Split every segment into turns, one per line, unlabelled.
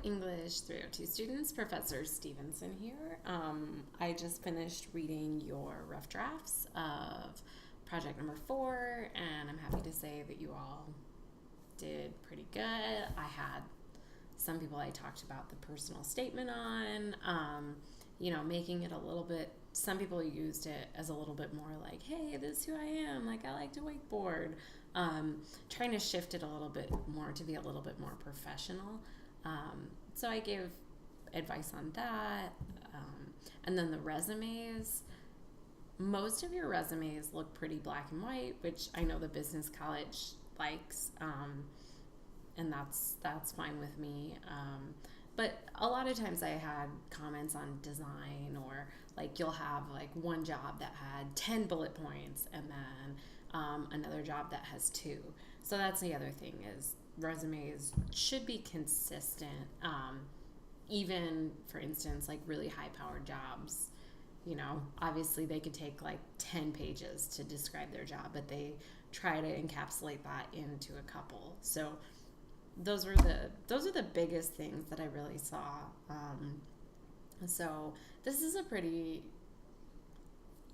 English 302 students, Professor Stevenson here. I just finished reading your rough drafts of project number 4, and I'm happy to say that you all did pretty good. I had some people I talked about the personal statement on, making it a little bit, some people used it as a little bit more like, hey, this is who I am, like I like to wakeboard. Trying to shift it a little bit more to be a little bit more professional. So I gave advice on that. And then the resumes, most of your resumes look pretty black and white, which I know the business college likes, and that's fine with me. But a lot of times I had comments on design, or like you'll have like one job that had 10 bullet points and then another job that has 2. So that's the other thing, is resumes should be consistent. Even for instance, like really high powered jobs, obviously they could take like 10 pages to describe their job, but they try to encapsulate that into a couple. So those are the biggest things that I really saw. So this is a pretty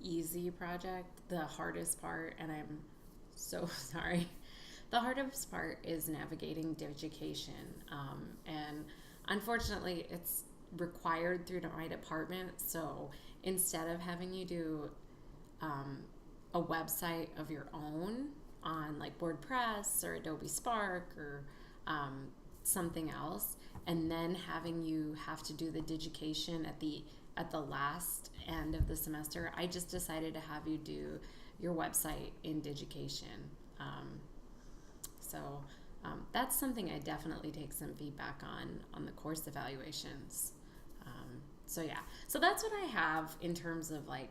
easy project. The hardest part, and I'm so sorry, the hardest part is navigating Digication. And unfortunately, it's required through my department. So instead of having you do a website of your own on like WordPress or Adobe Spark or something else, and then having you have to do the Digication at the last end of the semester, I just decided to have you do your website in Digication. So that's something I definitely take some feedback on the course evaluations. So that's what I have in terms of like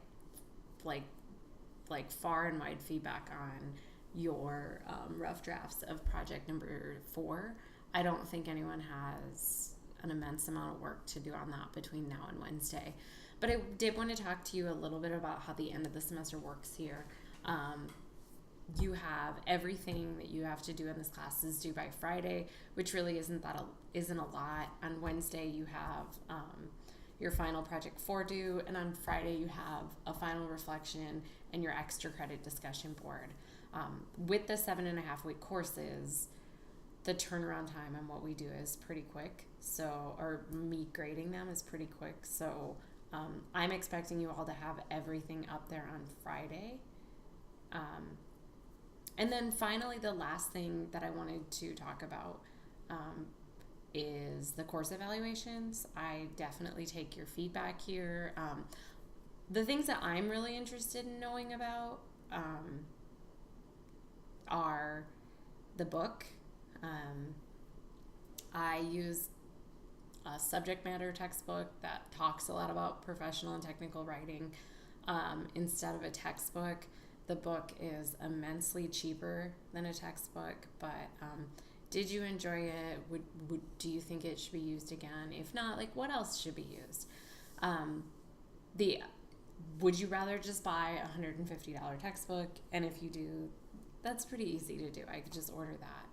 far and wide feedback on your rough drafts of project number 4. I don't think anyone has an immense amount of work to do on that between now and Wednesday. But I did want to talk to you a little bit about how the end of the semester works here. You have everything that you have to do in this class is due by Friday, which really isn't a lot. On Wednesday you have your final project 4 due, and on Friday you have a final reflection and your extra credit discussion board. With the 7.5-week courses, the turnaround time on what we do is pretty quick. So, or me grading them is pretty quick. So I'm expecting you all to have everything up there on Friday. And then finally, the last thing that I wanted to talk about is the course evaluations. I definitely take your feedback here. The things that I'm really interested in knowing about are the book. I use a subject matter textbook that talks a lot about professional and technical writing instead of a textbook. The book is immensely cheaper than a textbook, but did you enjoy it? Do you think it should be used again? If not, like what else should be used? Would you rather just buy a $150 textbook? And if you do, that's pretty easy to do. I could just order that.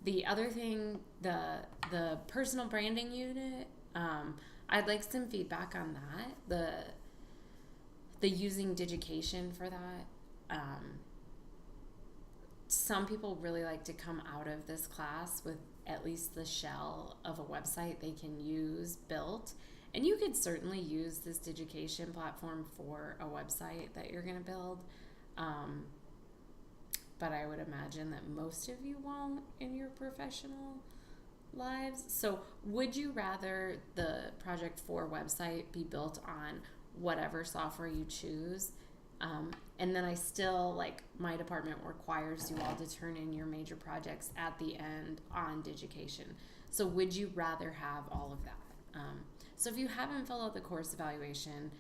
The other thing, the personal branding unit, I'd like some feedback on that. The using Digication for that. Some people really like to come out of this class with at least the shell of a website they can use built. And you could certainly use this Digication platform for a website that you're going to build. But I would imagine that most of you won't in your professional lives. So would you rather the Project 4 website be built on whatever software you choose? And then I still, like, my department requires you all to turn in your major projects at the end on Digication. So would you rather have all of that? So if you haven't filled out the course evaluation,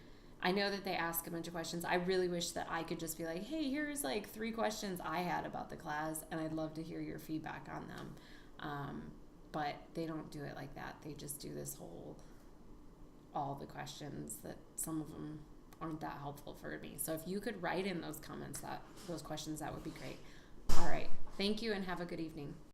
I know that they ask a bunch of questions. I really wish that I could just be like, hey, here's like 3 questions I had about the class, and I'd love to hear your feedback on them. But they don't do it like that. They just do this all the questions that some of them aren't that helpful for me. So if you could write in those comments, those questions, that would be great. All right. Thank you and have a good evening.